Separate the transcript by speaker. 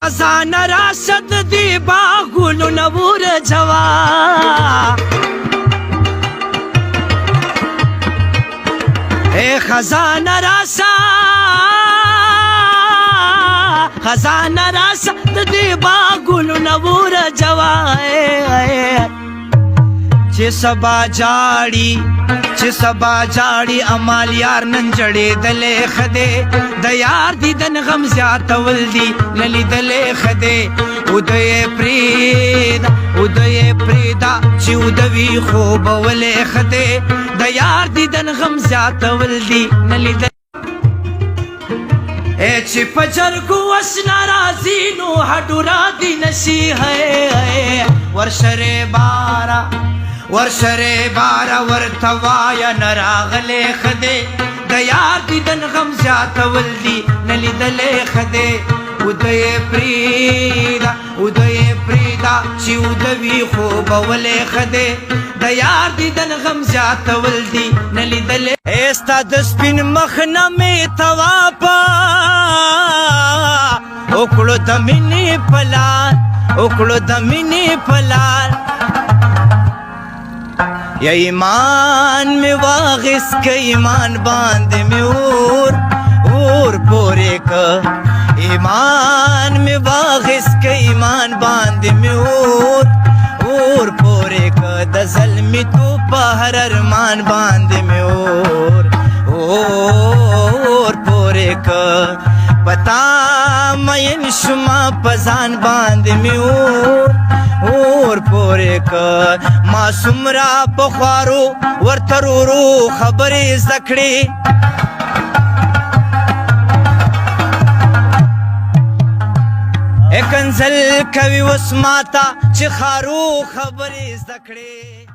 Speaker 1: خزان راشد دی باغونو نور جوا اے خزان راشا خزان راشد دی باغونو نور جوا چې سبا جاړي امال یار نن جړې دلې خده د یار دیدن غم زیاتول دی للی دلې خده ودې پریدا چې ودوي خوب ولې خده د یار دیدن غم زیاتول دی للی اے چې پجر کو وسنا رازي نو هډو را دي نشي ہے ورشره بارا ورتوایا نراغلے خدے د یار دیدن غم زیاتول دی نلی دلے خدے ودے پریدا چی ودوی خوب ولے خدے د یار دیدن غم زیاتول دی نلی دلے ایستا دسپین مخنا میں تواپا اکڑو دمینی پلان یا ایمان میں واغس کا ایمان باندھ میں اور پورے کا ایمان میں واغس کا ایمان باندھ میں اور پورے کا دزل میں تو پہر ارمان باندھ میں اور پورے کا پتا مین شما پزان باندھ میں اور پورے کا معصوم را پخوارو ورترورو خبری زکڑی اکنزل کوي وسماتا چې خارو خبری زکڑی